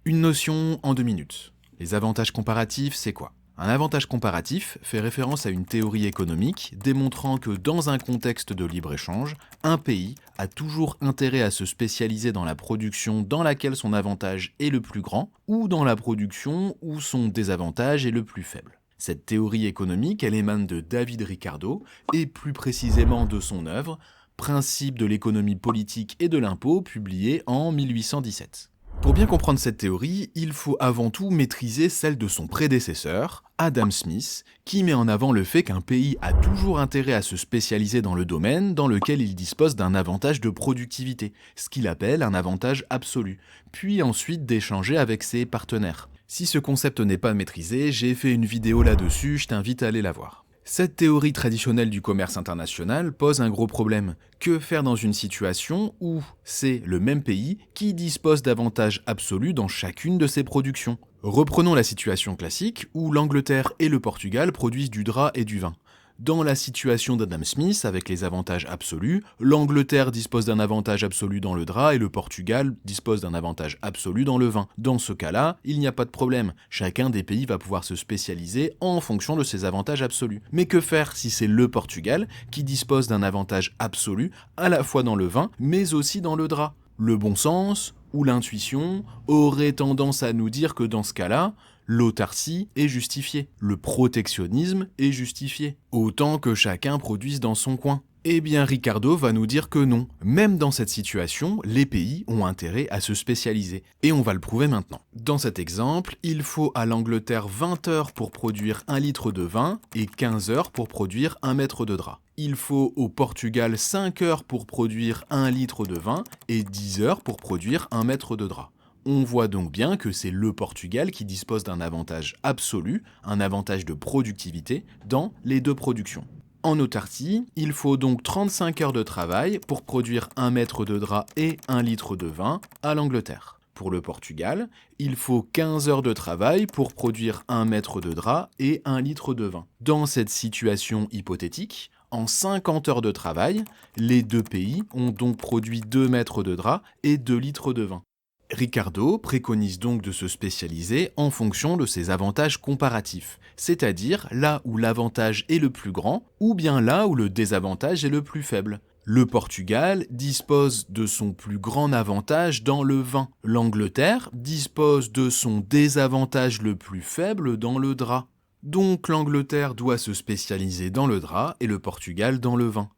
Une notion en 2 minutes. Les avantages comparatifs, c'est quoi? Un avantage comparatif fait référence à une théorie économique démontrant que dans un contexte de libre-échange, un pays a toujours intérêt à se spécialiser dans la production dans laquelle son avantage est le plus grand ou dans la production où son désavantage est le plus faible. Cette théorie économique, elle émane de David Ricardo et plus précisément de son œuvre Principes de l'économie politique et de l'impôt, publiée en 1817. Pour bien comprendre cette théorie, il faut avant tout maîtriser celle de son prédécesseur, Adam Smith, qui met en avant le fait qu'un pays a toujours intérêt à se spécialiser dans le domaine dans lequel il dispose d'un avantage de productivité, ce qu'il appelle un avantage absolu, puis ensuite d'échanger avec ses partenaires. Si ce concept n'est pas maîtrisé, j'ai fait une vidéo là-dessus, je t'invite à aller la voir. Cette théorie traditionnelle du commerce international pose un gros problème. Que faire dans une situation où c'est le même pays qui dispose d'avantages absolus dans chacune de ses productions? Reprenons la situation classique où l'Angleterre et le Portugal produisent du drap et du vin. Dans la situation d'Adam Smith, avec les avantages absolus, l'Angleterre dispose d'un avantage absolu dans le drap et le Portugal dispose d'un avantage absolu dans le vin. Dans ce cas-là, il n'y a pas de problème. Chacun des pays va pouvoir se spécialiser en fonction de ses avantages absolus. Mais que faire si c'est le Portugal qui dispose d'un avantage absolu à la fois dans le vin, mais aussi dans le drap? Le bon sens ou l'intuition aurait tendance à nous dire que dans ce cas-là, l'autarcie est justifiée, le protectionnisme est justifié, autant que chacun produise dans son coin. Eh bien, Ricardo va nous dire que non. Même dans cette situation, les pays ont intérêt à se spécialiser. Et on va le prouver maintenant. Dans cet exemple, il faut à l'Angleterre 20 heures pour produire 1 litre de vin et 15 heures pour produire 1 mètre de drap. Il faut au Portugal 5 heures pour produire 1 litre de vin et 10 heures pour produire 1 mètre de drap. On voit donc bien que c'est le Portugal qui dispose d'un avantage absolu, un avantage de productivité, dans les deux productions. En autarcie, il faut donc 35 heures de travail pour produire 1 mètre de drap et 1 litre de vin à l'Angleterre. Pour le Portugal, il faut 15 heures de travail pour produire 1 mètre de drap et 1 litre de vin. Dans cette situation hypothétique, en 50 heures de travail, les deux pays ont donc produit 2 mètres de drap et 2 litres de vin. Ricardo préconise donc de se spécialiser en fonction de ses avantages comparatifs, c'est-à-dire là où l'avantage est le plus grand ou bien là où le désavantage est le plus faible. Le Portugal dispose de son plus grand avantage dans le vin. L'Angleterre dispose de son désavantage le plus faible dans le drap. Donc l'Angleterre doit se spécialiser dans le drap et le Portugal dans le vin.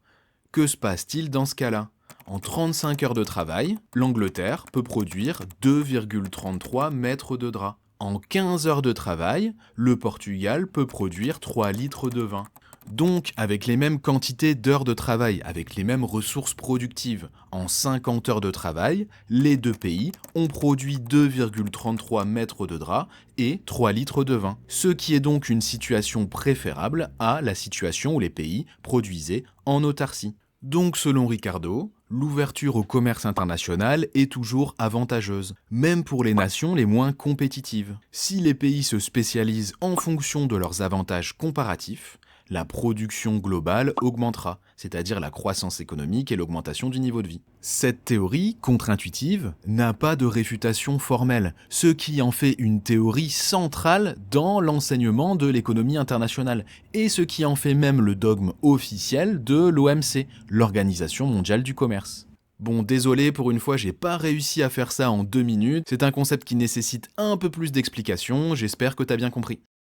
Que se passe-t-il dans ce cas-là? En 35 heures de travail, l'Angleterre peut produire 2,33 mètres de drap. En 15 heures de travail, le Portugal peut produire 3 litres de vin. Donc, avec les mêmes quantités d'heures de travail, avec les mêmes ressources productives, en 50 heures de travail, les deux pays ont produit 2,33 mètres de drap et 3 litres de vin. Ce qui est donc une situation préférable à la situation où les pays produisaient en autarcie. Donc selon Ricardo, l'ouverture au commerce international est toujours avantageuse, même pour les nations les moins compétitives. Si les pays se spécialisent en fonction de leurs avantages comparatifs, la production globale augmentera, c'est-à-dire la croissance économique et l'augmentation du niveau de vie. Cette théorie, contre-intuitive, n'a pas de réfutation formelle, ce qui en fait une théorie centrale dans l'enseignement de l'économie internationale, et ce qui en fait même le dogme officiel de l'OMC, l'Organisation mondiale du commerce. Bon, désolé, pour une fois, j'ai pas réussi à faire ça en 2 minutes, c'est un concept qui nécessite un peu plus d'explications, j'espère que t'as bien compris.